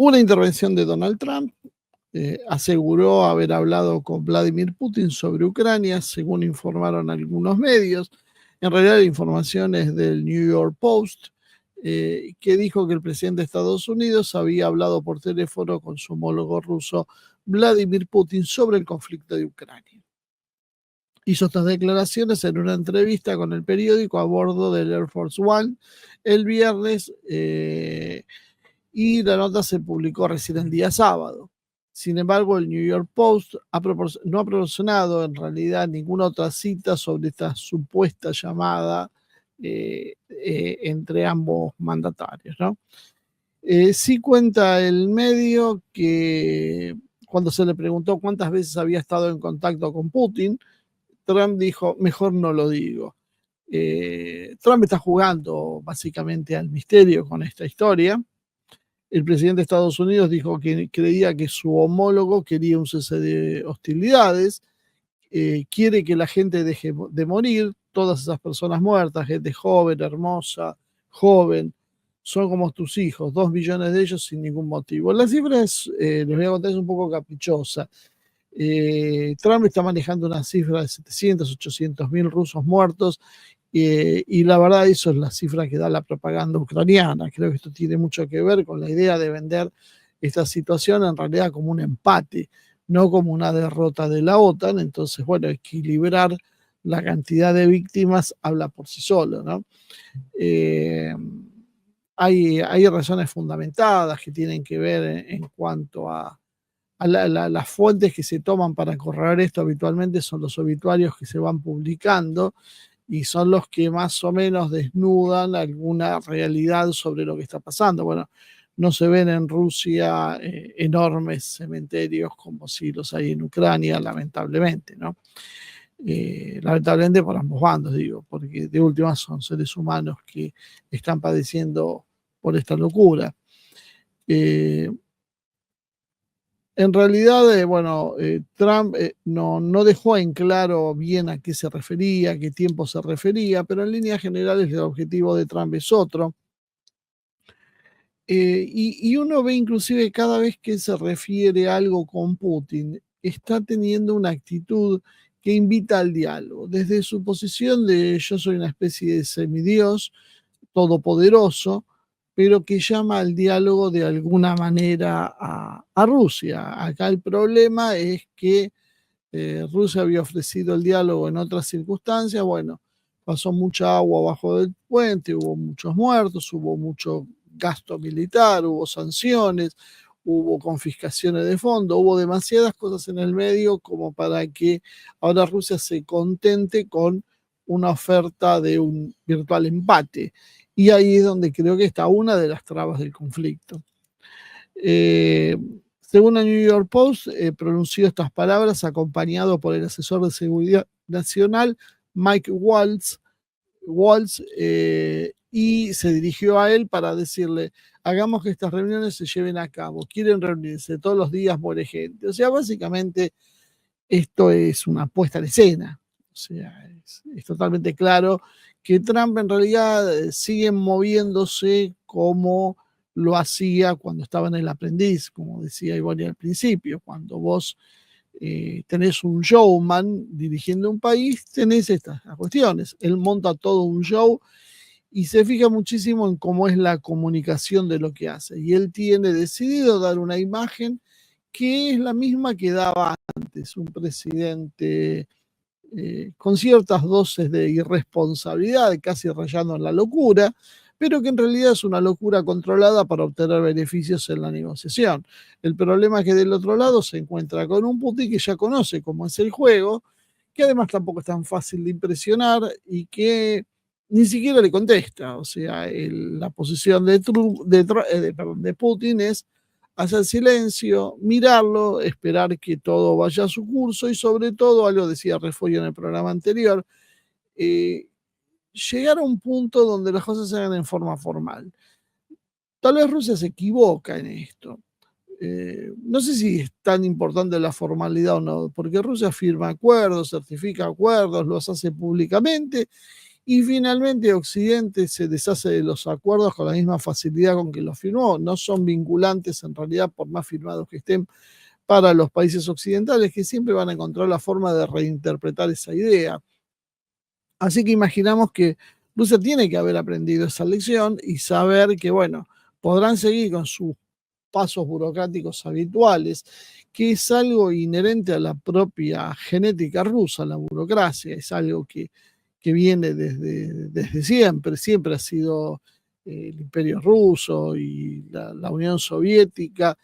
Una intervención de Donald Trump. Aseguró haber hablado con Vladimir Putin sobre Ucrania, según informaron algunos medios. En realidad la información es del New York Post, que dijo que el presidente de Estados Unidos había hablado por teléfono con su homólogo ruso Vladimir Putin sobre el conflicto de Ucrania. Hizo estas declaraciones en una entrevista con el periódico a bordo del Air Force One el viernes, y la nota se publicó recién el día sábado. Sin embargo, el New York Post no ha proporcionado en realidad ninguna otra cita sobre esta supuesta llamada entre ambos mandatarios, ¿no? Sí cuenta el medio que cuando se le preguntó cuántas veces había estado en contacto con Putin, Trump dijo, mejor no lo digo. Trump está jugando básicamente al misterio con esta historia. El presidente de Estados Unidos dijo que creía que su homólogo quería un cese de hostilidades, quiere que la gente deje de morir, todas esas personas muertas, gente joven, hermosa, joven, son como tus hijos, 2 millones de ellos sin ningún motivo. La cifra es, les voy a contar, es un poco caprichosa. Trump está manejando una cifra de 700, 800 mil rusos muertos, y la verdad eso es la cifra que da la propaganda ucraniana. Creo que esto tiene mucho que ver con la idea de vender esta situación en realidad como un empate, no como una derrota de la OTAN. Entonces, bueno, equilibrar la cantidad de víctimas habla por sí solo, ¿no? Hay razones fundamentadas que tienen que ver en cuanto a las fuentes que se toman para corroborar esto. Habitualmente son los obituarios que se van publicando y son los que más o menos desnudan alguna realidad sobre lo que está pasando. Bueno, no se ven en Rusia enormes cementerios como si los hay en Ucrania, lamentablemente, ¿no? Lamentablemente por ambos bandos, digo, porque de última son seres humanos que están padeciendo por esta locura. En realidad, bueno, Trump no dejó en claro bien a qué se refería, a qué tiempo se refería, pero en líneas generales el objetivo de Trump es otro. Y uno ve inclusive cada vez que se refiere a algo con Putin, está teniendo una actitud que invita al diálogo. Desde su posición de yo soy una especie de semidios todopoderoso, pero que llama al diálogo de alguna manera a Rusia. Acá el problema es que Rusia había ofrecido el diálogo en otras circunstancias. Bueno, pasó mucha agua abajo del puente, hubo muchos muertos, hubo mucho gasto militar, hubo sanciones, hubo confiscaciones de fondos, hubo demasiadas cosas en el medio como para que ahora Rusia se contente con una oferta de un virtual empate. Y ahí es donde creo que está una de las trabas del conflicto. Según el New York Post, pronunció estas palabras acompañado por el asesor de seguridad nacional, Mike Waltz, y se dirigió a él para decirle, hagamos que estas reuniones se lleven a cabo, quieren reunirse, todos los días muere gente. O sea, básicamente esto es una puesta en escena. O sea, es totalmente claro que Trump en realidad sigue moviéndose como lo hacía cuando estaba en El Aprendiz, como decía Ivonne al principio. Cuando vos tenés un showman dirigiendo un país, tenés estas cuestiones. Él monta todo un show y se fija muchísimo en cómo es la comunicación de lo que hace. Y él tiene decidido dar una imagen que es la misma que daba antes, un presidente con ciertas dosis de irresponsabilidad, casi rayando en la locura, pero que en realidad es una locura controlada para obtener beneficios en la negociación. El problema es que del otro lado se encuentra con un Putin que ya conoce cómo es el juego, que además tampoco es tan fácil de impresionar y que ni siquiera le contesta. O sea, la posición de Putin es hacer silencio, mirarlo, esperar que todo vaya a su curso y sobre todo, algo decía Refollo en el programa anterior, eh, llegar a un punto donde las cosas se hagan en forma formal. Tal vez Rusia se equivoca en esto. No sé si es tan importante la formalidad o no, porque Rusia firma acuerdos, certifica acuerdos, los hace públicamente Y finalmente Occidente se deshace de los acuerdos con la misma facilidad con que los firmó. No son vinculantes en realidad, por más firmados que estén para los países occidentales, que siempre van a encontrar la forma de reinterpretar esa idea. Así que imaginamos que Rusia tiene que haber aprendido esa lección y saber que, bueno, podrán seguir con sus pasos burocráticos habituales, que es algo inherente a la propia genética rusa, la burocracia, es algo que viene desde siempre, siempre ha sido el Imperio Ruso y la Unión Soviética,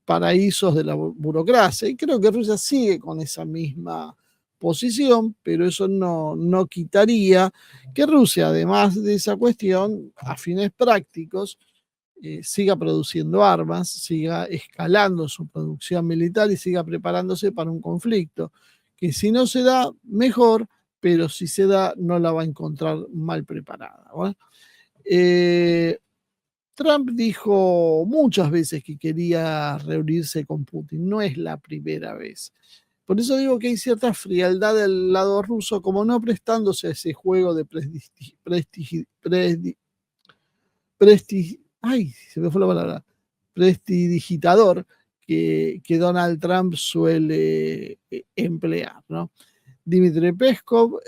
paraísos de la burocracia, y creo que Rusia sigue con esa misma posición, pero eso no quitaría que Rusia, además de esa cuestión, a fines prácticos, siga produciendo armas, siga escalando su producción militar y siga preparándose para un conflicto, que si no se da, mejor, pero si se da, no la va a encontrar mal preparada. ¿Vale? Trump dijo muchas veces que quería reunirse con Putin, no es la primera vez. Por eso digo que hay cierta frialdad del lado ruso, como no prestándose a ese juego de ay, se me fue la palabra, prestidigitador que Donald Trump suele emplear, ¿no? Dmitry Peskov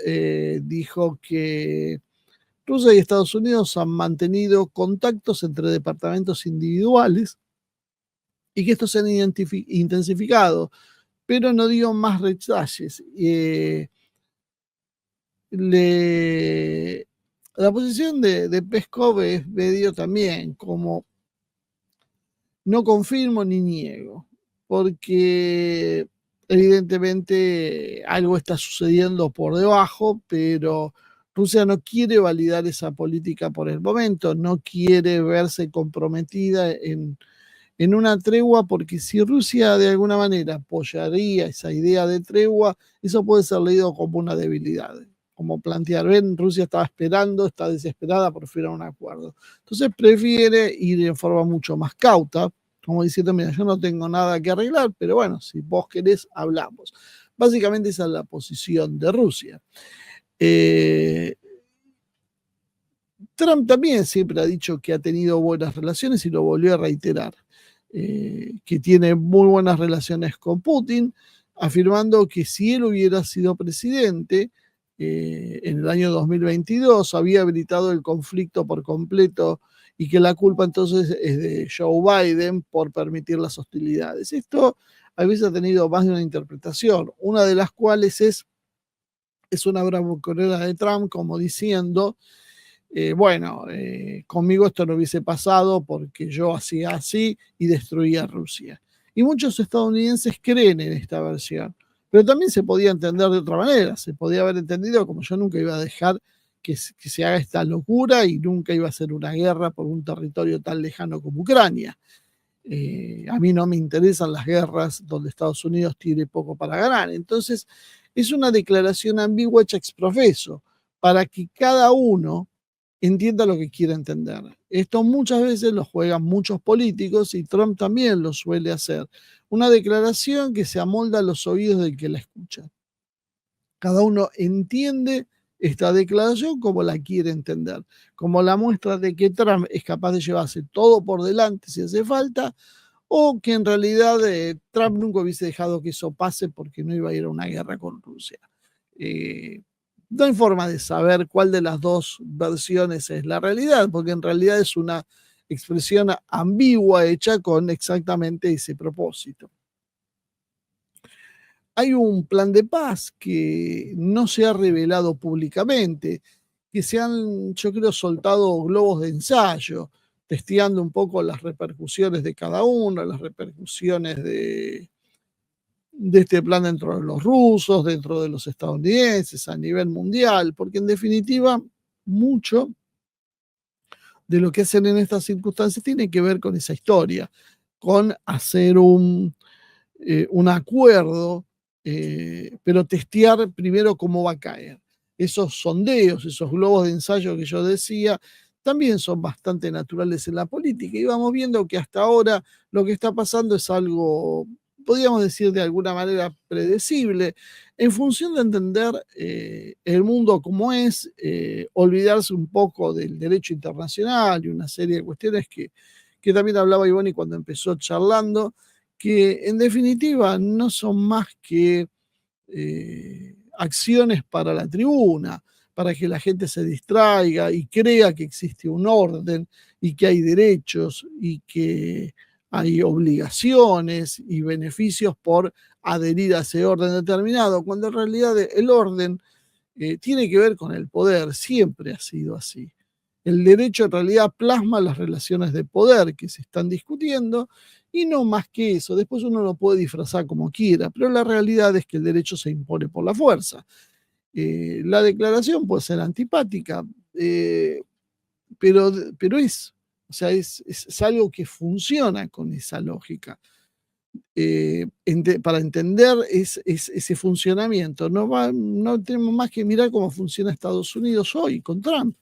dijo que Rusia y Estados Unidos han mantenido contactos entre departamentos individuales y que estos se han intensificado, pero no dio más detalles. La posición de Peskov es medio también como no confirmo ni niego, porque evidentemente algo está sucediendo por debajo, pero Rusia no quiere validar esa política por el momento, no quiere verse comprometida en una tregua, porque si Rusia de alguna manera apoyaría esa idea de tregua, eso puede ser leído como una debilidad, como plantear, ven, Rusia estaba esperando, está desesperada por firmar un acuerdo. Entonces prefiere ir de forma mucho más cauta, como diciendo, mira, yo no tengo nada que arreglar, pero bueno, si vos querés, hablamos. Básicamente esa es la posición de Rusia. Trump también siempre ha dicho que ha tenido buenas relaciones y lo volvió a reiterar, que tiene muy buenas relaciones con Putin, afirmando que si él hubiera sido presidente en el año 2022, había habilitado el conflicto por completo y que la culpa entonces es de Joe Biden por permitir las hostilidades. Esto a veces ha tenido más de una interpretación, una de las cuales es una bravuconera de Trump como diciendo bueno, conmigo esto no hubiese pasado porque yo hacía así y destruía a Rusia. Y muchos estadounidenses creen en esta versión, pero también se podía entender de otra manera, se podía haber entendido como yo nunca iba a dejar que se haga esta locura y nunca iba a ser una guerra por un territorio tan lejano como Ucrania. A mí no me interesan las guerras donde Estados Unidos tiene poco para ganar. Entonces, es una declaración ambigua hecha ex profeso, para que cada uno entienda lo que quiere entender. Esto muchas veces lo juegan muchos políticos y Trump también lo suele hacer. Una declaración que se amolda a los oídos del que la escucha. Cada uno entiende esta declaración como la quiere entender, como la muestra de que Trump es capaz de llevarse todo por delante si hace falta, o que en realidad Trump nunca hubiese dejado que eso pase porque no iba a ir a una guerra con Rusia. Eh, no hay forma de saber cuál de las dos versiones es la realidad, porque en realidad es una expresión ambigua hecha con exactamente ese propósito. Hay un plan de paz que no se ha revelado públicamente, que se han, yo creo, soltado globos de ensayo, testeando un poco las repercusiones de cada uno, las repercusiones de este plan dentro de los rusos, dentro de los estadounidenses, a nivel mundial, porque en definitiva mucho de lo que hacen en estas circunstancias tiene que ver con esa historia, con hacer un acuerdo, pero testear primero cómo va a caer. Esos sondeos, esos globos de ensayo que yo decía, también son bastante naturales en la política y vamos viendo que hasta ahora lo que está pasando es algo, podríamos decir de alguna manera, predecible. en función de entender el mundo como es, olvidarse un poco del derecho internacional y una serie de cuestiones que también hablaba Ivoni cuando empezó charlando, que en definitiva no son más que acciones para la tribuna, para que la gente se distraiga y crea que existe un orden y que hay derechos y que hay obligaciones y beneficios por adherir a ese orden determinado, cuando en realidad el orden tiene que ver con el poder, siempre ha sido así. El derecho en realidad plasma las relaciones de poder que se están discutiendo y no más que eso. Después uno lo puede disfrazar como quiera, pero la realidad es que el derecho se impone por la fuerza. La declaración puede ser antipática, eh, pero o sea, es algo que funciona con esa lógica. Para entender ese funcionamiento, no tenemos más que mirar cómo funciona Estados Unidos hoy con Trump.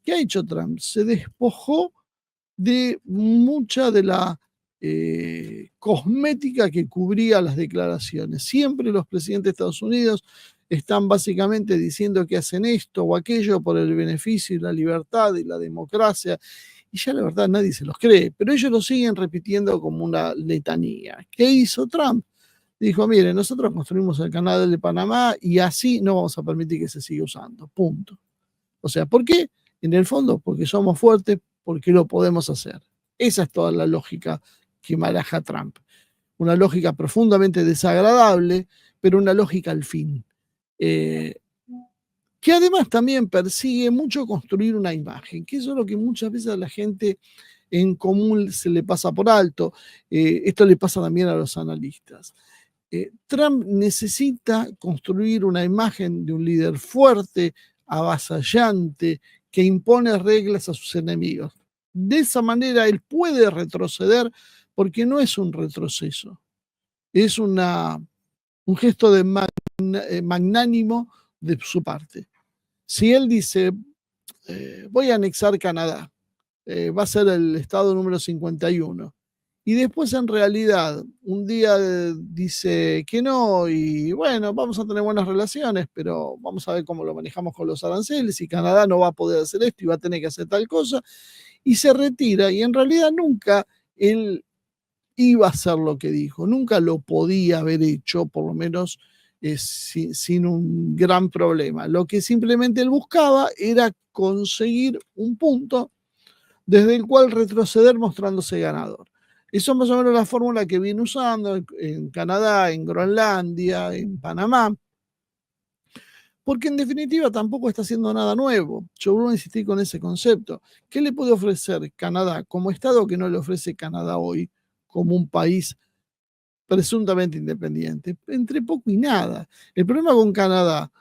¿Qué ha hecho Trump? Se despojó de mucha de la cosmética que cubría las declaraciones. Siempre los presidentes de Estados Unidos están básicamente diciendo que hacen esto o aquello por el beneficio y la libertad y la democracia, y ya la verdad nadie se los cree, pero ellos lo siguen repitiendo como una letanía. ¿Qué hizo Trump? Dijo, mire, nosotros construimos el canal de Panamá y así no vamos a permitir que se siga usando, punto. O sea, ¿por qué? En el fondo, porque somos fuertes, porque lo podemos hacer. Esa es toda la lógica que maneja Trump. Una lógica profundamente desagradable, pero una lógica al fin. Que además también persigue mucho construir una imagen, que eso es lo que muchas veces a la gente en común se le pasa por alto. Esto le pasa también a los analistas. Trump necesita construir una imagen de un líder fuerte, avasallante, que impone reglas a sus enemigos. De esa manera él puede retroceder porque no es un retroceso, es un gesto de magnánimo de su parte. Si él dice, voy a anexar Canadá, va a ser el estado número 51, y después en realidad un día dice que no y bueno, vamos a tener buenas relaciones, pero vamos a ver cómo lo manejamos con los aranceles y Canadá no va a poder hacer esto y va a tener que hacer tal cosa y se retira y en realidad nunca él iba a hacer lo que dijo, nunca lo podía haber hecho, por lo menos sin un gran problema. Lo que simplemente él buscaba era conseguir un punto desde el cual retroceder mostrándose ganador. Eso es más o menos la fórmula que viene usando en Canadá, en Groenlandia, en Panamá, porque en definitiva tampoco está haciendo nada nuevo. Yo vuelvo a insistir con ese concepto. ¿Qué le puede ofrecer Canadá como Estado que no le ofrece Canadá hoy como un país presuntamente independiente? Entre poco y nada. El problema con Canadá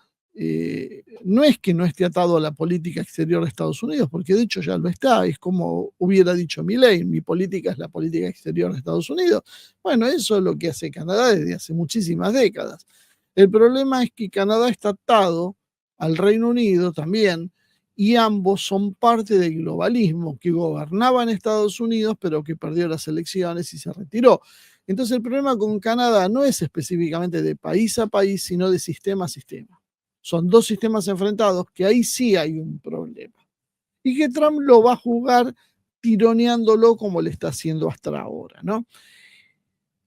no es que no esté atado a la política exterior de Estados Unidos, porque de hecho ya lo está, es como hubiera dicho Milei, mi política es la política exterior de Estados Unidos. Bueno, eso es lo que hace Canadá desde hace muchísimas décadas. El problema es que Canadá está atado al Reino Unido también, y ambos son parte del globalismo que gobernaba en Estados Unidos, pero que perdió las elecciones y se retiró. Entonces el problema con Canadá no es específicamente de país a país, sino de sistema a sistema. Son dos sistemas enfrentados que ahí sí hay un problema. Y que Trump lo va a jugar tironeándolo como le está haciendo hasta ahora, ¿no?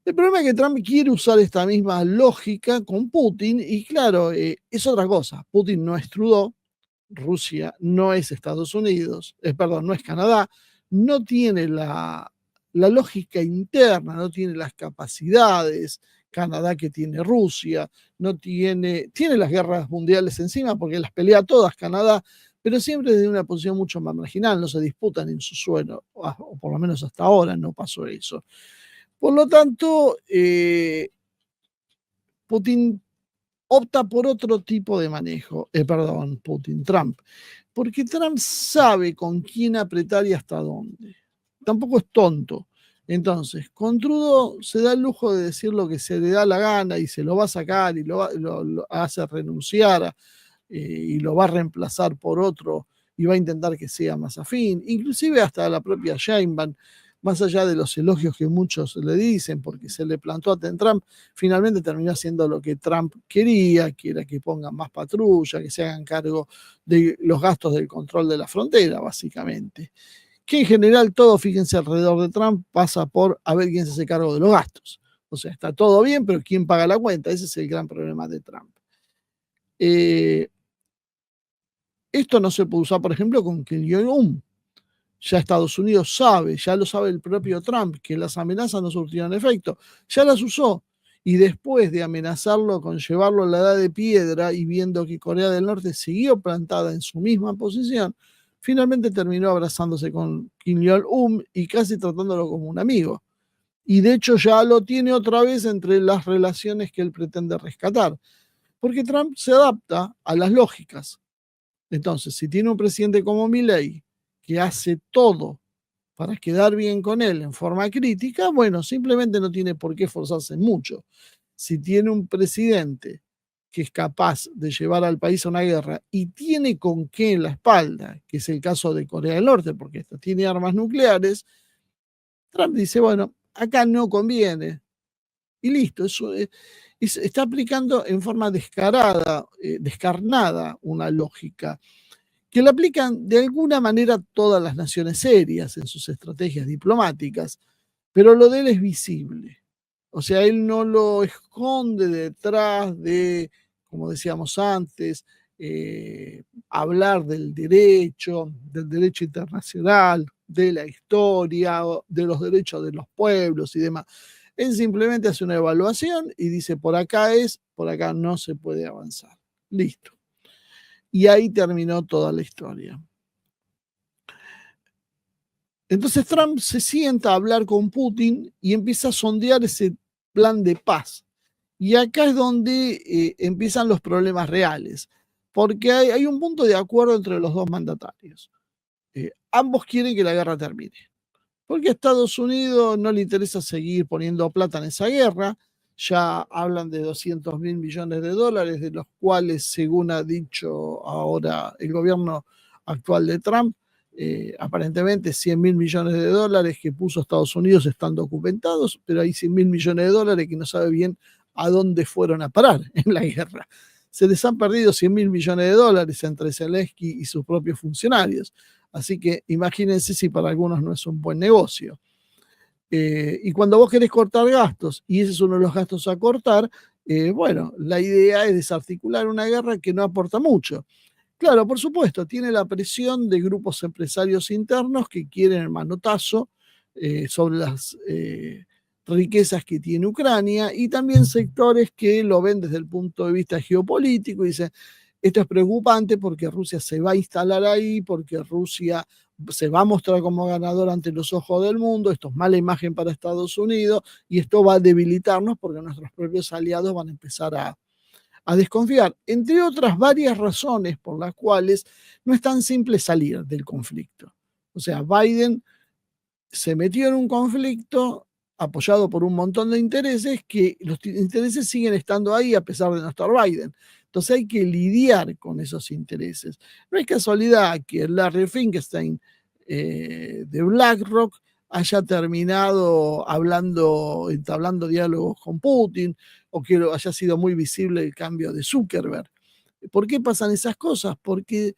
El problema es que Trump quiere usar esta misma lógica con Putin y claro, es otra cosa. Putin no es Trudeau, Rusia no es Estados Unidos, perdón, no es Canadá, no tiene la lógica interna, no tiene las capacidades, Canadá que tiene Rusia, no tiene las guerras mundiales encima porque las pelea todas Canadá, pero siempre desde una posición mucho más marginal, no se disputan en su suelo, o por lo menos hasta ahora no pasó eso. Por lo tanto, Putin opta por otro tipo de manejo, Trump, porque Trump sabe con quién apretar y hasta dónde. Tampoco es tonto. Entonces, con Trudeau se da el lujo de decir lo que se le da la gana y se lo va a sacar y lo hace renunciar y lo va a reemplazar por otro y va a intentar que sea más afín. Inclusive hasta la propia Sheinbaum más allá de los elogios que muchos le dicen, porque se le plantó a Trump, finalmente terminó haciendo lo que Trump quería, que era que pongan más patrulla, que se hagan cargo de los gastos del control de la frontera, básicamente. Que en general todo, fíjense, alrededor de Trump pasa por a ver quién se hace cargo de los gastos. O sea, está todo bien, pero ¿quién paga la cuenta? Ese es el gran problema de Trump. Esto no se puede usar, por ejemplo, con Kim Jong-un. Ya Estados Unidos sabe, ya lo sabe el propio Trump, que las amenazas no surtieron efecto. Ya las usó. Y después de amenazarlo con llevarlo a la edad de piedra y viendo que Corea del Norte siguió plantada en su misma posición, finalmente terminó abrazándose con Kim Jong-un y casi tratándolo como un amigo. Y de hecho ya lo tiene otra vez entre las relaciones que él pretende rescatar. Porque Trump se adapta a las lógicas. Entonces, si tiene un presidente como Milei, que hace todo para quedar bien con él en forma crítica, bueno, simplemente no tiene por qué esforzarse mucho. Si tiene un presidente que es capaz de llevar al país a una guerra y tiene con qué en la espalda, que es el caso de Corea del Norte, porque esta tiene armas nucleares, Trump dice, bueno, acá no conviene. Y listo, está aplicando en forma descarada, descarnada una lógica que la aplican de alguna manera todas las naciones serias en sus estrategias diplomáticas, pero lo de él es visible. O sea, él no lo esconde detrás de, como decíamos antes, hablar del derecho internacional, de la historia, de los derechos de los pueblos y demás. Él simplemente hace una evaluación y dice, por acá es, por acá no se puede avanzar. Listo. Y ahí terminó toda la historia. Entonces Trump se sienta a hablar con Putin y empieza a sondear ese plan de paz. Y acá es donde empiezan los problemas reales, porque hay un punto de acuerdo entre los dos mandatarios. Ambos quieren que la guerra termine, porque a Estados Unidos no le interesa seguir poniendo plata en esa guerra. Ya hablan de 200.000 millones de dólares, de los cuales, según ha dicho ahora el gobierno actual de Trump, aparentemente 100.000 millones de dólares que puso Estados Unidos están documentados, pero hay 100.000 millones de dólares que no sabe bien a dónde fueron a parar en la guerra. Se les han perdido 100.000 millones de dólares entre Zelensky y sus propios funcionarios. Así que imagínense si para algunos no es un buen negocio. Y cuando vos querés cortar gastos, y ese es uno de los gastos a cortar, bueno, la idea es desarticular una guerra que no aporta mucho. Claro, por supuesto, tiene la presión de grupos empresarios internos que quieren el manotazo sobre las riquezas que tiene Ucrania y también sectores que lo ven desde el punto de vista geopolítico y dicen, esto es preocupante porque Rusia se va a instalar ahí, porque Rusia se va a mostrar como ganador ante los ojos del mundo, esto es mala imagen para Estados Unidos y esto va a debilitarnos porque nuestros propios aliados van a empezar a desconfiar, entre otras varias razones por las cuales no es tan simple salir del conflicto. O sea, Biden se metió en un conflicto apoyado por un montón de intereses que los intereses siguen estando ahí a pesar de no estar Biden. Entonces hay que lidiar con esos intereses. No es casualidad que Larry Finkelstein de BlackRock haya terminado entablando diálogos con Putin o que haya sido muy visible el cambio de Zuckerberg. ¿Por qué pasan esas cosas? Porque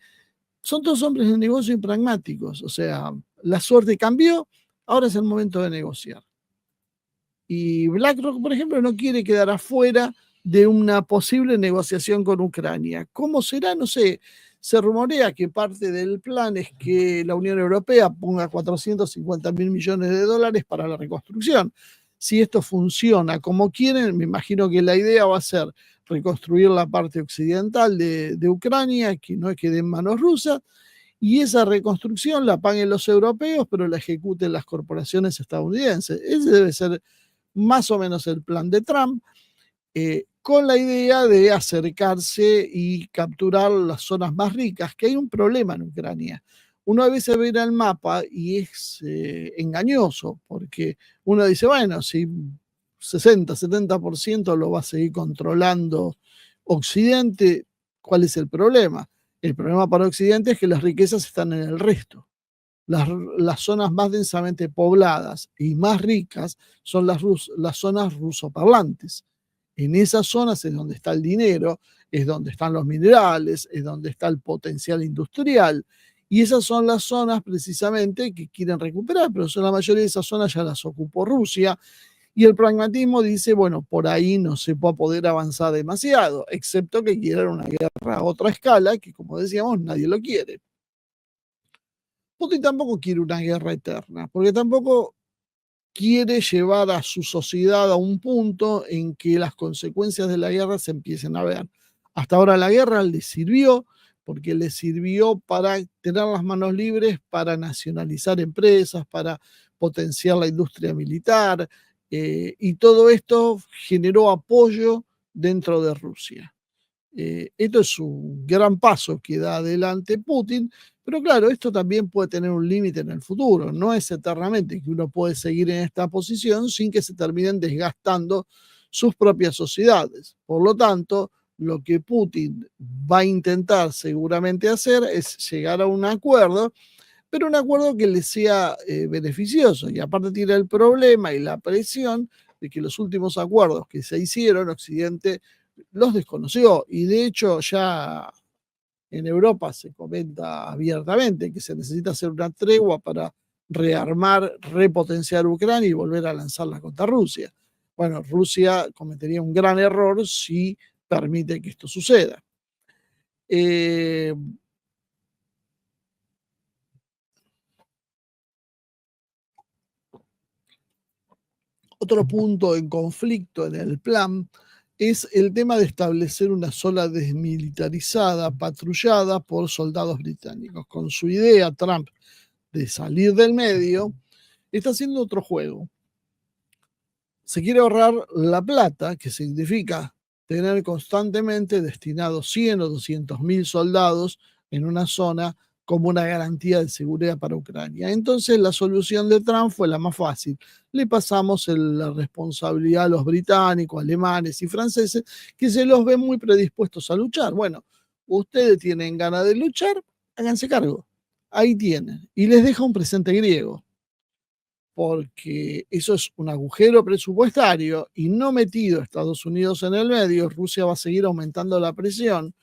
son todos hombres de negocio y pragmáticos. O sea, la suerte cambió, ahora es el momento de negociar. Y BlackRock, por ejemplo, no quiere quedar afuera de una posible negociación con Ucrania. ¿Cómo será? No sé. Se rumorea que parte del plan es que la Unión Europea ponga 450.000 millones de dólares para la reconstrucción. Si esto funciona como quieren, me imagino que la idea va a ser reconstruir la parte occidental de Ucrania, que no quede en manos rusas, y esa reconstrucción la paguen los europeos, pero la ejecuten las corporaciones estadounidenses. Ese debe ser más o menos el plan de Trump, con la idea de acercarse y capturar las zonas más ricas, que hay un problema en Ucrania. Uno a veces ve el mapa y es engañoso, porque uno dice, bueno, si 60-70% lo va a seguir controlando Occidente, ¿cuál es el problema? El problema para Occidente es que las riquezas están en el resto. las zonas más densamente pobladas y más ricas son las zonas rusoparlantes. En esas zonas es donde está el dinero, es donde están los minerales, es donde está el potencial industrial. Y esas son las zonas precisamente que quieren recuperar, pero la mayoría de esas zonas ya las ocupó Rusia. Y el pragmatismo dice, bueno, por ahí no se va a poder avanzar demasiado, excepto que quieran una guerra a otra escala, que como decíamos, nadie lo quiere. Putin tampoco quiere una guerra eterna, porque tampoco quiere llevar a su sociedad a un punto en que las consecuencias de la guerra se empiecen a ver. Hasta ahora la guerra le sirvió, porque le sirvió para tener las manos libres, para nacionalizar empresas, para potenciar la industria militar, y todo esto generó apoyo dentro de Rusia. Esto es un gran paso que da adelante Putin, pero claro, esto también puede tener un límite en el futuro. No es eternamente que uno puede seguir en esta posición sin que se terminen desgastando sus propias sociedades. Por lo tanto, lo que Putin va a intentar seguramente hacer es llegar a un acuerdo, pero un acuerdo que le sea beneficioso. Y aparte tiene el problema y la presión de que los últimos acuerdos que se hicieron, Occidente los desconoció. Y de hecho ya en Europa se comenta abiertamente que se necesita hacer una tregua para rearmar, repotenciar Ucrania y volver a lanzarla contra Rusia. Bueno, Rusia cometería un gran error si permite que esto suceda. Otro punto en conflicto en el plan es el tema de establecer una zona desmilitarizada, patrullada por soldados británicos. Con su idea, Trump, de salir del medio, está haciendo otro juego. Se quiere ahorrar la plata, que significa tener constantemente destinados 100 o 200.000 soldados en una zona como una garantía de seguridad para Ucrania. Entonces la solución de Trump fue la más fácil. Le pasamos la responsabilidad a los británicos, alemanes y franceses, que se los ven muy predispuestos a luchar. Bueno, ustedes tienen ganas de luchar, háganse cargo. Ahí tienen. Y les deja un presente griego, porque eso es un agujero presupuestario y no metido Estados Unidos en el medio, Rusia va a seguir aumentando la presión,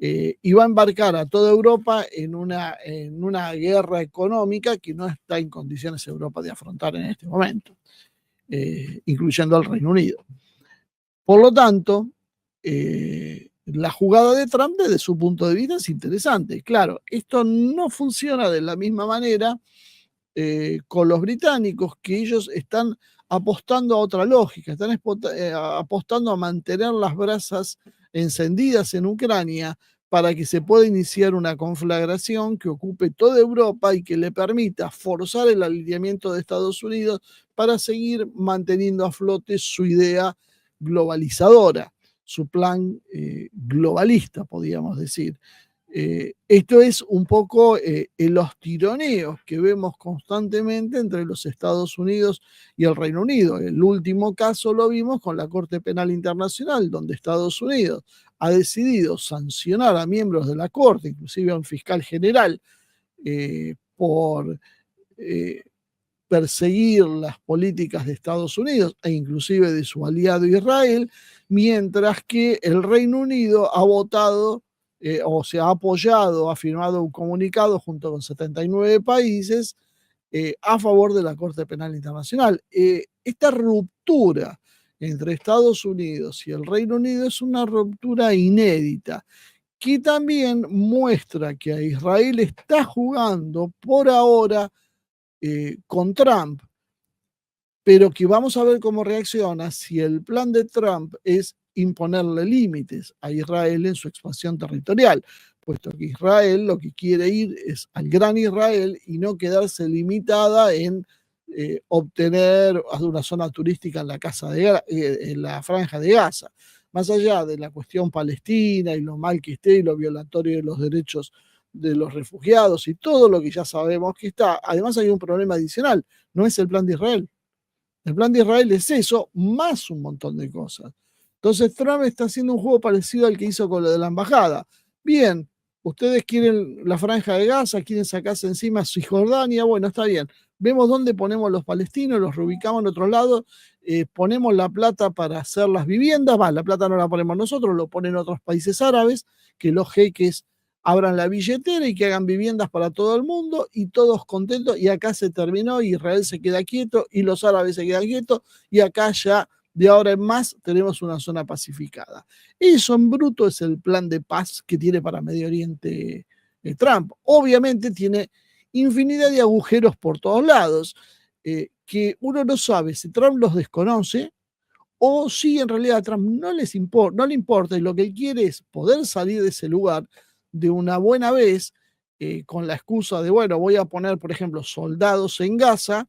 y va a embarcar a toda Europa en una guerra económica que no está en condiciones Europa de afrontar en este momento, incluyendo al Reino Unido. Por lo tanto, la jugada de Trump desde su punto de vista es interesante. Claro, esto no funciona de la misma manera con los británicos, que ellos están apostando a otra lógica, están apostando a mantener las brasas encendidas en Ucrania para que se pueda iniciar una conflagración que ocupe toda Europa y que le permita forzar el alineamiento de Estados Unidos para seguir manteniendo a flote su idea globalizadora, su plan globalista, podríamos decir. Esto es un poco los tironeos que vemos constantemente entre los Estados Unidos y el Reino Unido. El último caso lo vimos con la Corte Penal Internacional, donde Estados Unidos ha decidido sancionar a miembros de la Corte, inclusive a un fiscal general, por perseguir las políticas de Estados Unidos e inclusive de su aliado Israel, mientras que el Reino Unido ha votado o se ha apoyado, ha firmado un comunicado junto con 79 países a favor de la Corte Penal Internacional. Esta ruptura entre Estados Unidos y el Reino Unido es una ruptura inédita, que también muestra que a Israel está jugando por ahora con Trump, pero que vamos a ver cómo reacciona si el plan de Trump es imponerle límites a Israel en su expansión territorial, puesto que Israel lo que quiere ir es al gran Israel y no quedarse limitada en obtener una zona turística en en la franja de Gaza. Más allá de la cuestión palestina y lo mal que esté y lo violatorio de los derechos de los refugiados y todo lo que ya sabemos que está, además hay un problema adicional, no es el plan de Israel. El plan de Israel es eso, más un montón de cosas. Entonces Trump está haciendo un juego parecido al que hizo con lo de la embajada. Bien, ustedes quieren la franja de Gaza, quieren sacarse encima Cisjordania, bueno, está bien. Vemos dónde ponemos los palestinos, los reubicamos en otro lado, ponemos la plata para hacer las viviendas, la plata no la ponemos nosotros, lo ponen otros países árabes, que los jeques abran la billetera y que hagan viviendas para todo el mundo y todos contentos, y acá se terminó, Israel se queda quieto y los árabes se quedan quietos, y acá ya de ahora en más tenemos una zona pacificada. Eso en bruto es el plan de paz que tiene para Medio Oriente Trump. Obviamente tiene infinidad de agujeros por todos lados, que uno no sabe si Trump los desconoce o si en realidad a Trump no le importa y lo que él quiere es poder salir de ese lugar de una buena vez, con la excusa de, bueno, voy a poner, por ejemplo, soldados en Gaza,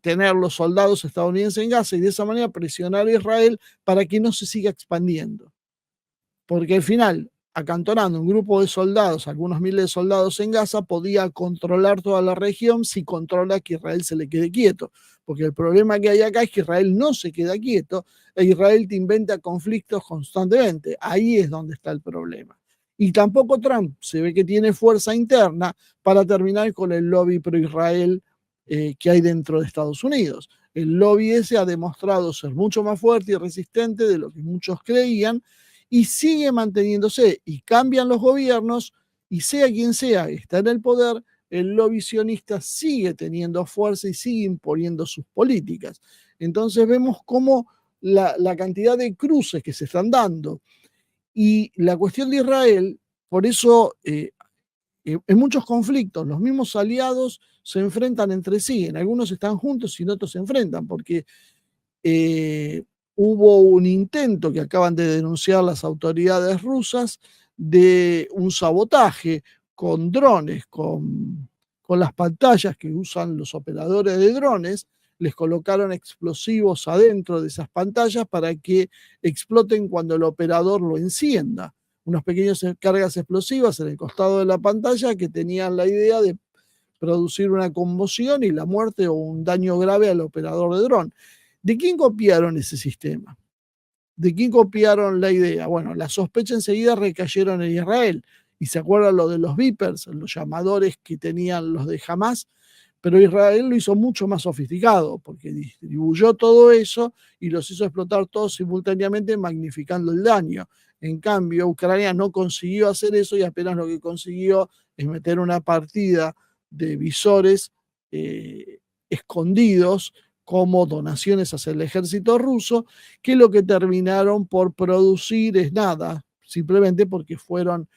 tener los soldados estadounidenses en Gaza y de esa manera presionar a Israel para que no se siga expandiendo. Porque al final, acantonando un grupo de soldados, algunos miles de soldados en Gaza, podía controlar toda la región si controla que Israel se le quede quieto. Porque el problema que hay acá es que Israel no se queda quieto e Israel te inventa conflictos constantemente. Ahí es donde está el problema. Y tampoco Trump se ve que tiene fuerza interna para terminar con el lobby pro-Israel que hay dentro de Estados Unidos. El lobby ese ha demostrado ser mucho más fuerte y resistente de lo que muchos creían y sigue manteniéndose y cambian los gobiernos y sea quien sea que está en el poder, el lobby sionista sigue teniendo fuerza y sigue imponiendo sus políticas. Entonces vemos cómo la cantidad de cruces que se están dando y la cuestión de Israel, por eso en muchos conflictos los mismos aliados se enfrentan entre sí, en algunos están juntos y en otros se enfrentan, porque hubo un intento que acaban de denunciar las autoridades rusas de un sabotaje con drones, con las pantallas que usan los operadores de drones, les colocaron explosivos adentro de esas pantallas para que exploten cuando el operador lo encienda. Unas pequeñas cargas explosivas en el costado de la pantalla que tenían la idea de producir una conmoción y la muerte o un daño grave al operador de dron. ¿De quién copiaron ese sistema? ¿De quién copiaron la idea? Bueno, la sospecha enseguida recayeron en Israel. Y se acuerdan lo de los beepers, los llamadores que tenían los de Hamas, pero Israel lo hizo mucho más sofisticado, porque distribuyó todo eso y los hizo explotar todos simultáneamente, magnificando el daño. En cambio, Ucrania no consiguió hacer eso y apenas lo que consiguió es meter una partida de visores escondidos como donaciones hacia el ejército ruso, que lo que terminaron por producir es nada, simplemente porque fueron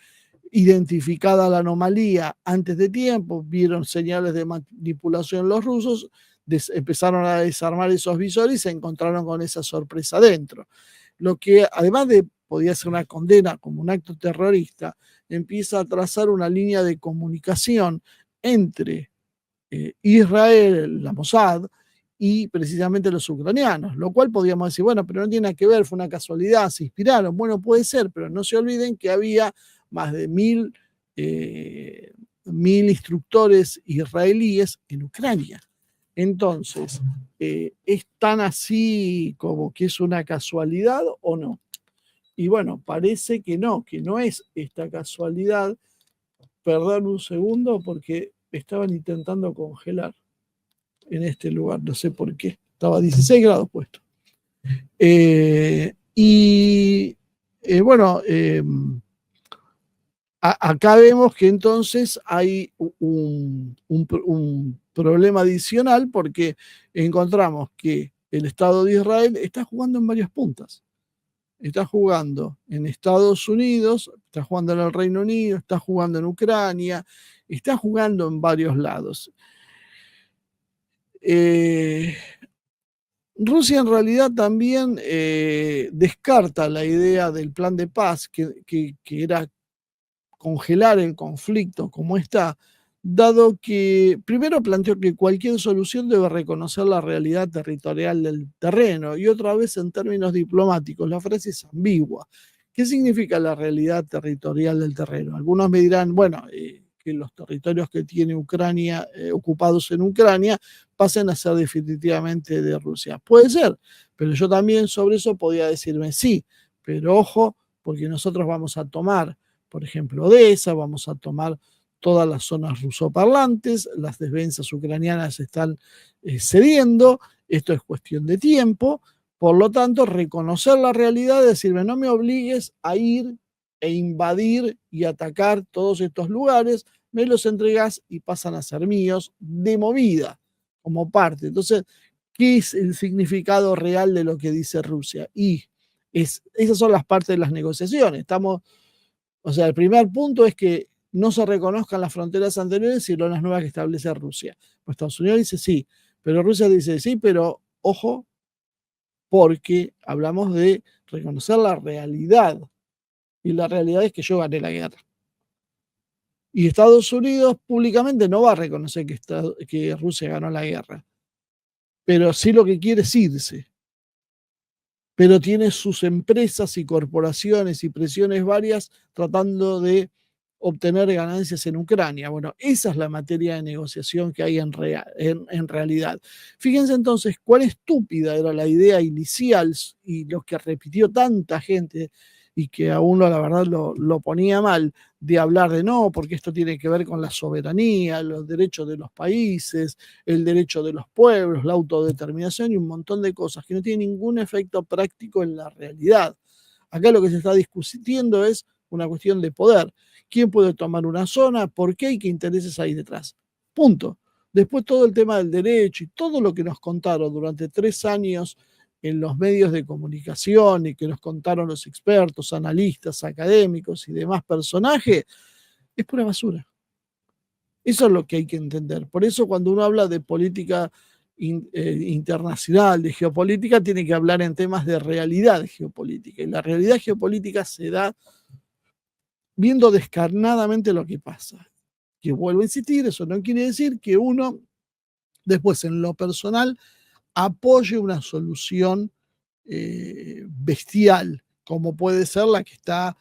identificada la anomalía antes de tiempo, vieron señales de manipulación los rusos, empezaron a desarmar esos visores y se encontraron con esa sorpresa dentro. Lo que además de podía ser una condena como un acto terrorista, empieza a trazar una línea de comunicación entre Israel, la Mossad, y precisamente los ucranianos, lo cual podríamos decir, bueno, pero no tiene nada que ver, fue una casualidad, se inspiraron, bueno, puede ser, pero no se olviden que había más de 1000 instructores israelíes en Ucrania. Entonces, ¿es tan así como que es una casualidad o no? Y bueno, parece que no es esta casualidad. Perdón un segundo porque estaban intentando congelar en este lugar, no sé por qué, estaba a 16 grados puesto. Y bueno, acá vemos que entonces hay un problema adicional porque encontramos que el Estado de Israel está jugando en varias puntas. Está jugando en Estados Unidos, está jugando en el Reino Unido, está jugando en Ucrania, está jugando en varios lados. Rusia en realidad también descarta la idea del plan de paz, que era congelar el conflicto como está, dado que primero planteó que cualquier solución debe reconocer la realidad territorial del terreno y otra vez en términos diplomáticos, la frase es ambigua. ¿Qué significa la realidad territorial del terreno? Algunos me dirán, bueno, que los territorios que tiene Ucrania, ocupados en Ucrania, pasen a ser definitivamente de Rusia. Puede ser, pero yo también sobre eso podía decirme sí, pero ojo, porque nosotros vamos a tomar por ejemplo, Odessa, vamos a tomar todas las zonas rusoparlantes, las defensas ucranianas están cediendo, esto es cuestión de tiempo, por lo tanto, reconocer la realidad, decirme, no me obligues a ir e invadir y atacar todos estos lugares, me los entregas y pasan a ser míos de movida, como parte. Entonces, ¿qué es el significado real de lo que dice Rusia? Y esas son las partes de las negociaciones. O sea, el primer punto es que no se reconozcan las fronteras anteriores, sino las nuevas que establece Rusia. Pues Estados Unidos dice sí, pero Rusia dice sí, pero ojo, porque hablamos de reconocer la realidad. Y la realidad es que yo gané la guerra. Y Estados Unidos públicamente no va a reconocer que Rusia ganó la guerra. Pero sí lo que quiere es irse. Pero tiene sus empresas y corporaciones y presiones varias tratando de obtener ganancias en Ucrania. Bueno, esa es la materia de negociación que hay en realidad. Fíjense entonces cuán estúpida era la idea inicial y lo que repitió tanta gente y que a uno la verdad lo ponía mal, de hablar de no, porque esto tiene que ver con la soberanía, los derechos de los países, el derecho de los pueblos, la autodeterminación y un montón de cosas que no tienen ningún efecto práctico en la realidad. Acá lo que se está discutiendo es una cuestión de poder. ¿Quién puede tomar una zona? ¿Por qué? ¿Y qué intereses hay detrás? Punto. Después todo el tema del derecho y todo lo que nos contaron durante 3 años en los medios de comunicación y que nos contaron los expertos, analistas, académicos y demás personajes, es pura basura. Eso es lo que hay que entender. Por eso cuando uno habla de política internacional, de geopolítica, tiene que hablar en temas de realidad geopolítica. Y la realidad geopolítica se da viendo descarnadamente lo que pasa. Que vuelvo a insistir, eso no quiere decir que uno después en lo personal apoye una solución bestial, como puede ser la que está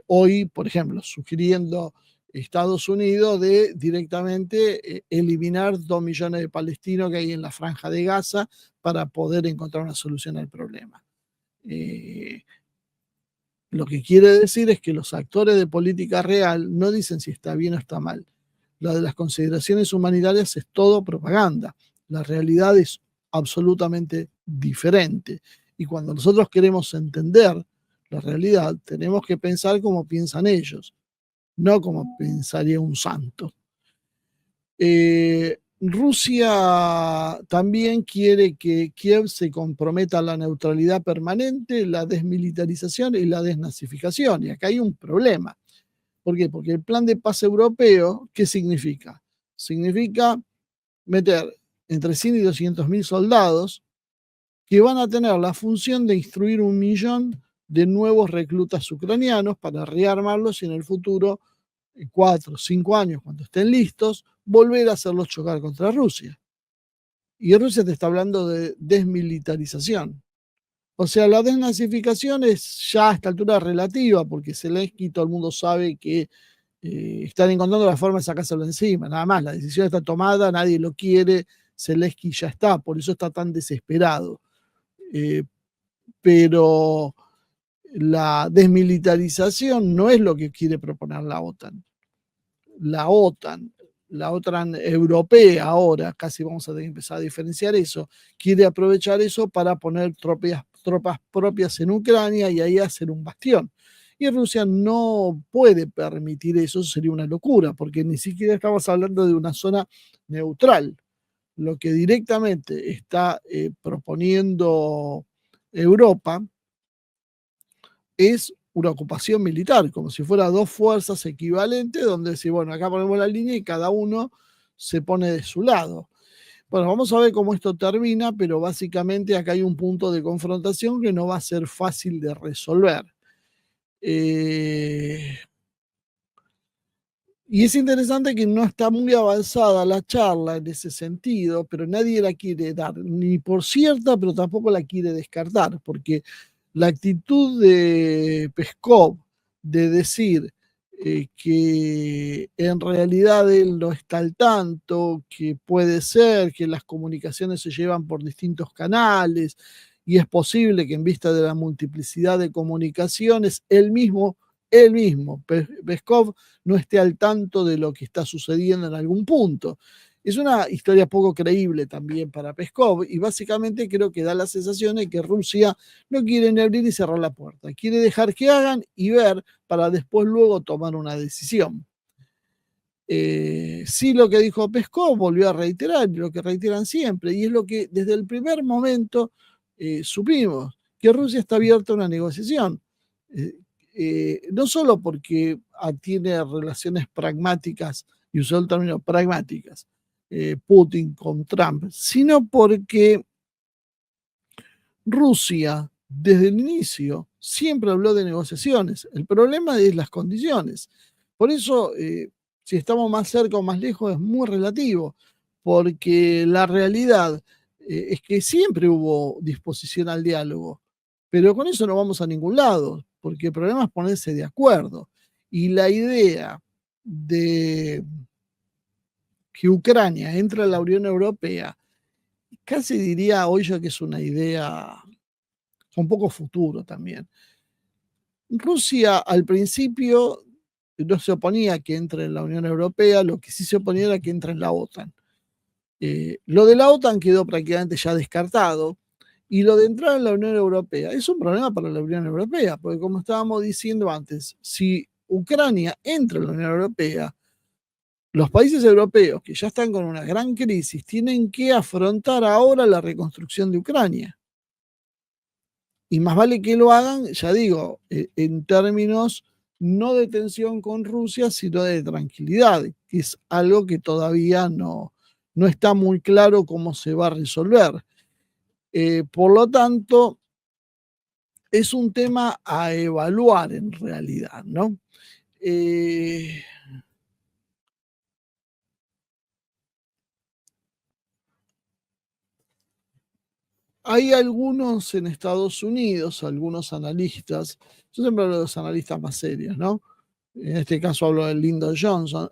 hoy, por ejemplo, sugiriendo Estados Unidos de directamente eliminar 2 millones de palestinos que hay en la franja de Gaza para poder encontrar una solución al problema. Lo que quiere decir es que los actores de política real no dicen si está bien o está mal. Lo de las consideraciones humanitarias es todo propaganda. La realidad es absolutamente diferente. Y cuando nosotros queremos entender la realidad, tenemos que pensar como piensan ellos, no como pensaría un santo. Rusia también quiere que Kiev se comprometa a la neutralidad permanente, la desmilitarización y la desnazificación. Y acá hay un problema. ¿Por qué? Porque el plan de paz europeo, ¿qué significa? Significa meter entre 100 y 200 mil soldados que van a tener la función de instruir 1 millón de nuevos reclutas ucranianos para rearmarlos y en el futuro, en 4 o 5 años, cuando estén listos, volver a hacerlos chocar contra Rusia. Y Rusia te está hablando de desmilitarización. O sea, la desnazificación es ya a esta altura relativa, porque Zelensky todo el mundo sabe que están encontrando la forma de sacárselo encima, nada más. La decisión está tomada, nadie lo quiere, Zelensky ya está, por eso está tan desesperado. Pero la desmilitarización no es lo que quiere proponer la OTAN. La OTAN europea ahora, casi vamos a tener que empezar a diferenciar eso, quiere aprovechar eso para poner tropas propias en Ucrania y ahí hacer un bastión. Y Rusia no puede permitir eso, sería una locura, porque ni siquiera estamos hablando de una zona neutral. Lo que directamente está proponiendo Europa es una ocupación militar, como si fuera 2 fuerzas equivalentes, donde si, bueno, acá ponemos la línea y cada uno se pone de su lado. Bueno, vamos a ver cómo esto termina, pero básicamente acá hay un punto de confrontación que no va a ser fácil de resolver. Y es interesante que no está muy avanzada la charla en ese sentido, pero nadie la quiere dar ni por cierta, pero tampoco la quiere descartar, porque la actitud de Peskov de decir que en realidad él no está al tanto, que puede ser que las comunicaciones se llevan por distintos canales y es posible que en vista de la multiplicidad de comunicaciones, él mismo él mismo, Peskov, no esté al tanto de lo que está sucediendo en algún punto. Es una historia poco creíble también para Peskov y básicamente creo que da la sensación de que Rusia no quiere ni abrir ni cerrar la puerta, quiere dejar que hagan y ver para después luego tomar una decisión. Sí, lo que dijo Peskov volvió a reiterar, lo que reiteran siempre, y es lo que desde el primer momento supimos, que Rusia está abierta a una negociación. Eh, no solo porque tiene relaciones pragmáticas, y usó el término pragmáticas, Putin con Trump, sino porque Rusia, desde el inicio, siempre habló de negociaciones. El problema es las condiciones. Por eso, si estamos más cerca o más lejos, es muy relativo, porque la realidad es que siempre hubo disposición al diálogo, pero con eso no vamos a ningún lado, porque el problema es ponerse de acuerdo. Y la idea de que Ucrania entre a la Unión Europea, casi diría hoy yo que es una idea un poco futuro también. Rusia al principio no se oponía a que entre en la Unión Europea, lo que sí se oponía era que entre en la OTAN. Lo de la OTAN quedó prácticamente ya descartado y lo de entrar en la Unión Europea es un problema para la Unión Europea, porque como estábamos diciendo antes, si Ucrania entra en la Unión Europea, los países europeos que ya están con una gran crisis tienen que afrontar ahora la reconstrucción de Ucrania. Y más vale que lo hagan, ya digo, en términos no de tensión con Rusia, sino de tranquilidad, que es algo que todavía no está muy claro cómo se va a resolver. Por lo tanto, es un tema a evaluar en realidad, ¿no? Eh, Hay algunos en Estados Unidos, algunos analistas, yo siempre hablo de los analistas más serios, ¿no? En este caso hablo de Lyndon Johnson,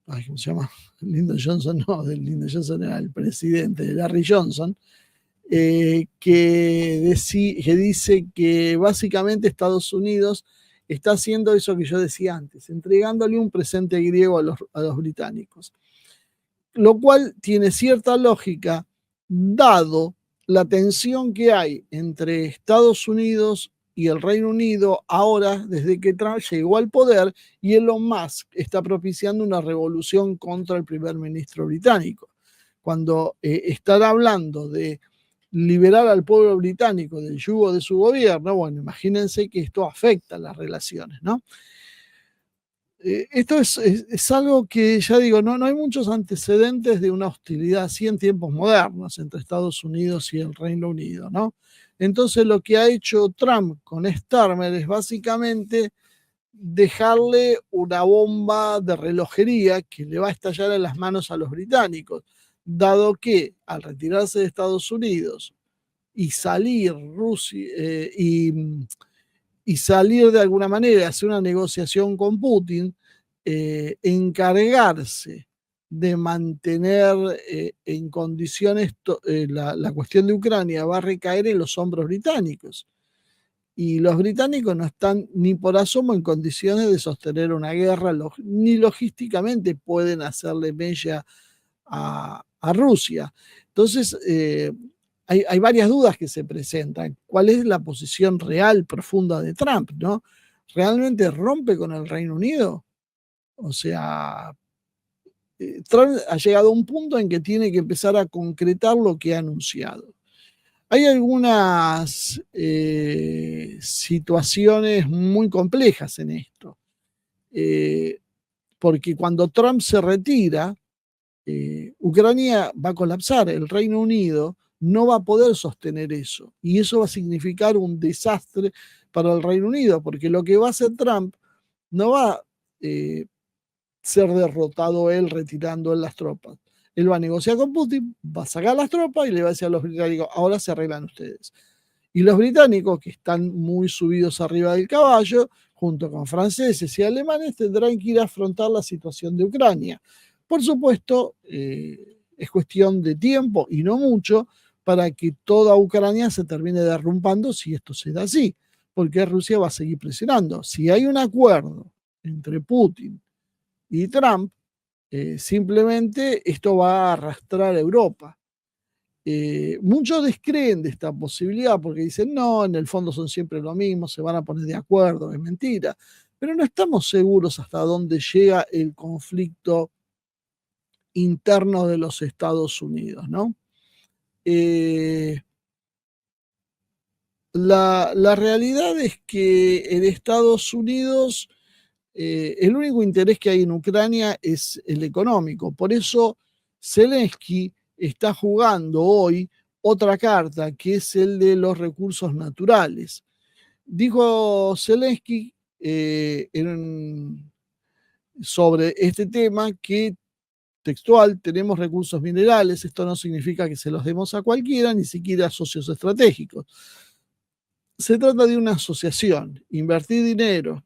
¿cómo se llama? Lyndon Johnson, no, Lyndon Johnson era el presidente, de Larry Johnson, que dice que básicamente Estados Unidos está haciendo eso que yo decía antes, entregándole un presente griego a los británicos, lo cual tiene cierta lógica, dado la tensión que hay entre Estados Unidos y el Reino Unido ahora, desde que Trump llegó al poder, y Elon Musk está propiciando una revolución contra el primer ministro británico. Cuando están hablando de liberar al pueblo británico del yugo de su gobierno, bueno, imagínense que esto afecta las relaciones, ¿no? Esto es algo que, ya digo, no hay muchos antecedentes de una hostilidad así en tiempos modernos entre Estados Unidos y el Reino Unido, ¿no? Entonces lo que ha hecho Trump con Starmer es básicamente dejarle una bomba de relojería que le va a estallar en las manos a los británicos, dado que al retirarse de Estados Unidos y salir Rusia y salir de alguna manera, hacer una negociación con Putin, encargarse de mantener en condiciones la cuestión de Ucrania va a recaer en los hombros británicos. Y los británicos no están ni por asomo en condiciones de sostener una guerra, ni logísticamente pueden hacerle mella a Rusia. Entonces, hay varias dudas que se presentan. ¿Cuál es la posición real, profunda de Trump? ¿No? ¿Realmente rompe con el Reino Unido? O sea, Trump ha llegado a un punto en que tiene que empezar a concretar lo que ha anunciado. Hay algunas situaciones muy complejas en esto, porque cuando Trump se retira, Ucrania va a colapsar, el Reino Unido no va a poder sostener eso y eso va a significar un desastre para el Reino Unido, porque lo que va a hacer Trump no va a ser derrotado él retirando él las tropas. Él va a negociar con Putin, va a sacar las tropas y le va a decir a los británicos, ahora se arreglan ustedes. Y los británicos, que están muy subidos arriba del caballo, junto con franceses y alemanes, tendrán que ir a afrontar la situación de Ucrania. Por supuesto, es cuestión de tiempo y no mucho para que toda Ucrania se termine derrumbando si esto se da así. porque Rusia va a seguir presionando. Si hay un acuerdo entre Putin y Trump, simplemente esto va a arrastrar a Europa. Muchos descreen de esta posibilidad porque dicen, no, en el fondo son siempre lo mismo, se van a poner de acuerdo, es mentira. Pero no estamos seguros hasta dónde llega el conflicto interno de los Estados Unidos, ¿no? La realidad es que en Estados Unidos el único interés que hay en Ucrania es el económico. Por eso Zelensky está jugando hoy otra carta, que es el de los recursos naturales. Dijo Zelensky sobre este tema que textual, tenemos recursos minerales, esto no significa que se los demos a cualquiera, ni siquiera a socios estratégicos. Se trata de una asociación, invertir dinero,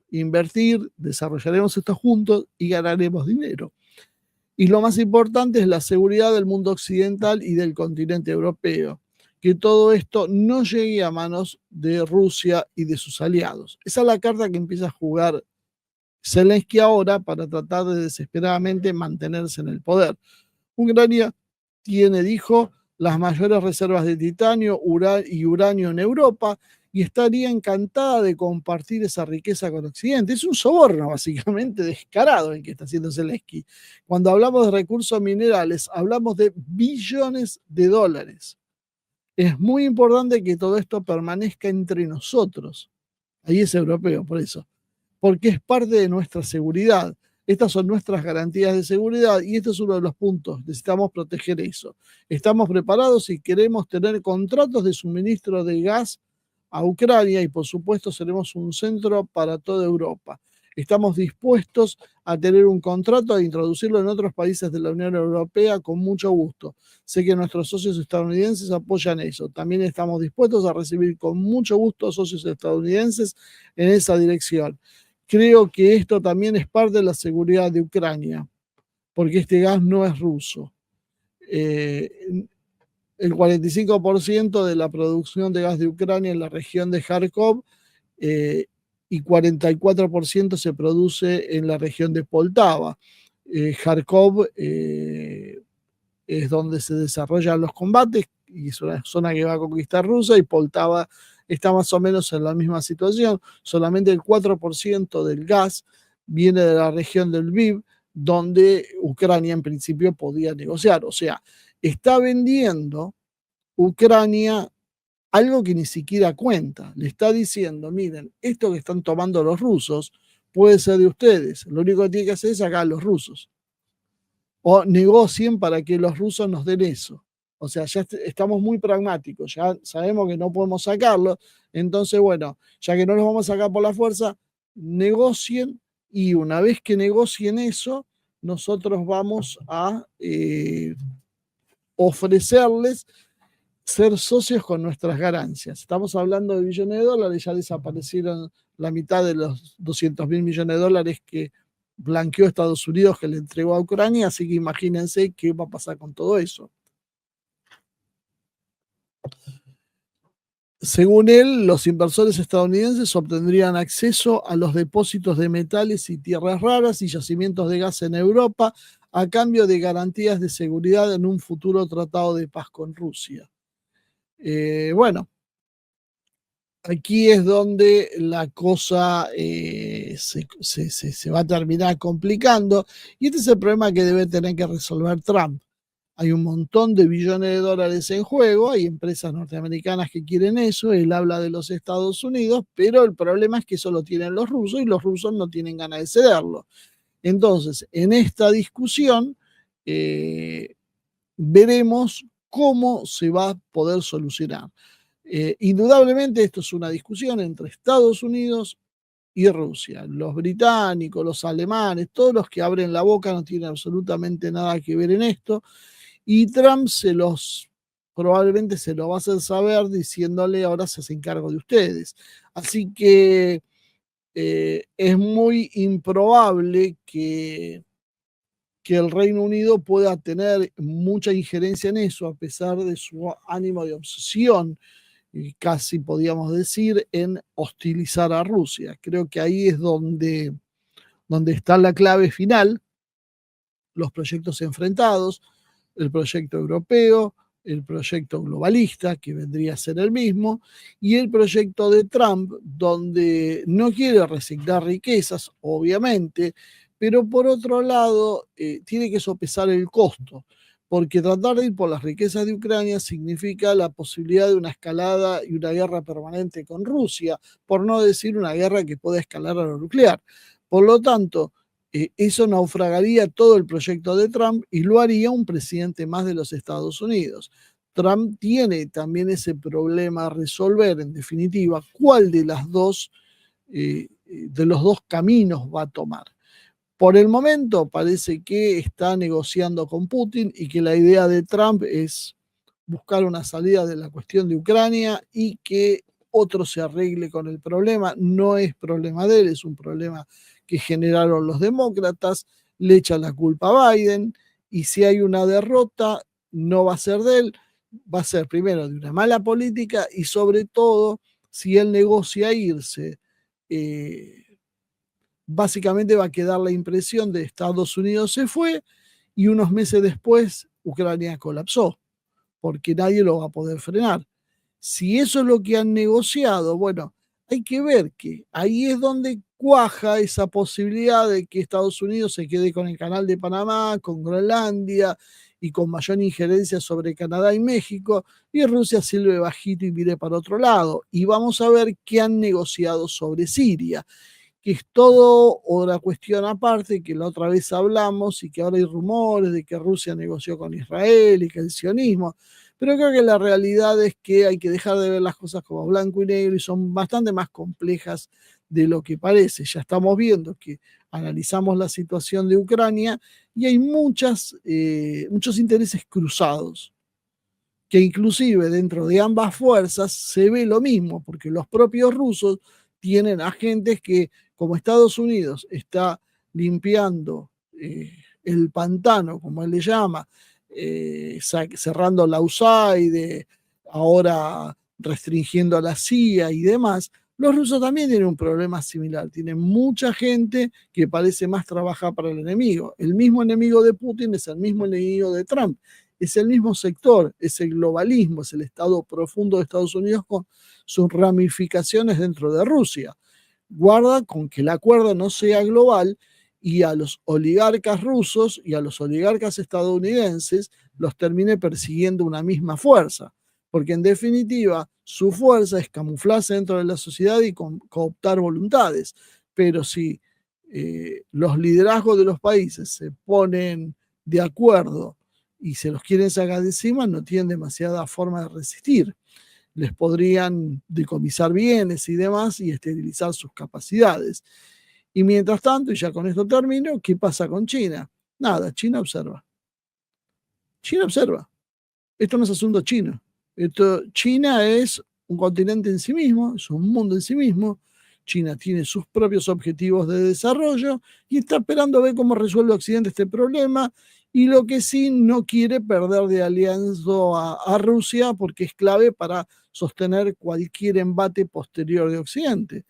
desarrollaremos esto juntos y ganaremos dinero. Y lo más importante es la seguridad del mundo occidental y del continente europeo, que todo esto no llegue a manos de Rusia y de sus aliados. Esa es la carta que empieza a jugar Zelensky ahora para tratar de desesperadamente mantenerse en el poder. Ucrania tiene, dijo, las mayores reservas de titanio y uranio en Europa y estaría encantada de compartir esa riqueza con Occidente. Es un soborno básicamente descarado el que está haciendo Zelensky. Cuando hablamos de recursos minerales, hablamos de billones de dólares. Es muy importante que todo esto permanezca entre nosotros. Ahí es europeo, por eso. Porque es parte de nuestra seguridad. Estas son nuestras garantías de seguridad y este es uno de los puntos. Necesitamos proteger eso. Estamos preparados y queremos tener contratos de suministro de gas a Ucrania y por supuesto seremos un centro para toda Europa. Estamos dispuestos a tener un contrato e introducirlo en otros países de la Unión Europea con mucho gusto. Sé que nuestros socios estadounidenses apoyan eso. También estamos dispuestos a recibir con mucho gusto a socios estadounidenses en esa dirección. Creo que esto también es parte de la seguridad de Ucrania, porque este gas no es ruso. El 45% de la producción de gas de Ucrania en la región de Kharkov y 44% se produce en la región de Poltava. Kharkov es donde se desarrollan los combates y es una zona que va a conquistar Rusia y Poltava está más o menos en la misma situación. Solamente el 4% del gas viene de la región del Lviv, donde Ucrania en principio podía negociar. O sea, está vendiendo Ucrania algo que ni siquiera cuenta. Le está diciendo, miren, esto que están tomando los rusos puede ser de ustedes. Lo único que tiene que hacer es sacar a los rusos. O negocien para que los rusos nos den eso. O sea, ya estamos muy pragmáticos, ya sabemos que no podemos sacarlo. Entonces, bueno, ya que no los vamos a sacar por la fuerza, negocien y una vez que negocien eso, nosotros vamos a ofrecerles ser socios con nuestras ganancias. Estamos hablando de billones de dólares, ya desaparecieron la mitad de los 200.000 millones de dólares que blanqueó Estados Unidos, que le entregó a Ucrania, así que imagínense qué va a pasar con todo eso. Según él, los inversores estadounidenses obtendrían acceso a los depósitos de metales y tierras raras y yacimientos de gas en Europa a cambio de garantías de seguridad en un futuro tratado de paz con Rusia. Bueno, aquí es donde la cosa se va a terminar complicando y este es el problema que debe tener que resolver Trump. Hay un montón de billones de dólares en juego, hay empresas norteamericanas que quieren eso, él habla de los Estados Unidos, pero el problema es que eso lo tienen los rusos y los rusos no tienen ganas de cederlo. Entonces, en esta discusión veremos cómo se va a poder solucionar. Indudablemente esto es una discusión entre Estados Unidos y Rusia. Los británicos, los alemanes, todos los que abren la boca no tienen absolutamente nada que ver en esto. Y Trump probablemente se lo va a hacer saber diciéndole ahora se hace cargo de ustedes. Así que es muy improbable que el Reino Unido pueda tener mucha injerencia en eso, a pesar de su ánimo de obsesión casi podríamos decir, en hostilizar a Rusia. Creo que ahí es donde está la clave final, los proyectos enfrentados, el proyecto europeo, el proyecto globalista, que vendría a ser el mismo, y el proyecto de Trump, donde no quiere resignar riquezas, obviamente, pero por otro lado tiene que sopesar el costo, porque tratar de ir por las riquezas de Ucrania significa la posibilidad de una escalada y una guerra permanente con Rusia, por no decir una guerra que pueda escalar a lo nuclear. Por lo tanto, eso naufragaría todo el proyecto de Trump y lo haría un presidente más de los Estados Unidos. Trump tiene también ese problema a resolver, en definitiva, cuál de los dos caminos va a tomar. Por el momento parece que está negociando con Putin y que la idea de Trump es buscar una salida de la cuestión de Ucrania y que otro se arregle con el problema. No es problema de él, es un problema que generaron los demócratas, le echan la culpa a Biden y si hay una derrota no va a ser de él, va a ser primero de una mala política y sobre todo si él negocia irse. Básicamente va a quedar la impresión de Estados Unidos se fue y unos meses después Ucrania colapsó, porque nadie lo va a poder frenar. Si eso es lo que han negociado, bueno, hay que ver que ahí es donde cuaja esa posibilidad de que Estados Unidos se quede con el canal de Panamá, con Groenlandia y con mayor injerencia sobre Canadá y México, y Rusia silbe bajito y mire para otro lado. Y vamos a ver qué han negociado sobre Siria, que es todo otra cuestión aparte, que la otra vez hablamos y que ahora hay rumores de que Rusia negoció con Israel y que el sionismo, pero creo que la realidad es que hay que dejar de ver las cosas como blanco y negro y son bastante más complejas de lo que parece. Ya estamos viendo que analizamos la situación de Ucrania y hay muchos intereses cruzados, que inclusive dentro de ambas fuerzas se ve lo mismo, porque los propios rusos tienen agentes que, como Estados Unidos está limpiando el pantano, como él le llama, cerrando la USAID, ahora restringiendo a la CIA y demás, los rusos también tienen un problema similar. Tienen mucha gente que parece más trabajar para el enemigo. El mismo enemigo de Putin es el mismo enemigo de Trump. Es el mismo sector, es el globalismo, es el estado profundo de Estados Unidos con sus ramificaciones dentro de Rusia. Guarda con que el acuerdo no sea global y a los oligarcas rusos y a los oligarcas estadounidenses los termine persiguiendo una misma fuerza, porque en definitiva su fuerza es camuflarse dentro de la sociedad y cooptar voluntades, pero si los liderazgos de los países se ponen de acuerdo y se los quieren sacar de encima, no tienen demasiada forma de resistir. Les podrían decomisar bienes y demás y esterilizar sus capacidades. Y mientras tanto, y ya con esto termino, ¿qué pasa con China? Nada, China observa. China observa. Esto no es asunto chino. China es un continente en sí mismo, es un mundo en sí mismo. China tiene sus propios objetivos de desarrollo y está esperando a ver cómo resuelve Occidente este problema. Y lo que sí no quiere perder de alianza a Rusia porque es clave para sostener cualquier embate posterior de Occidente.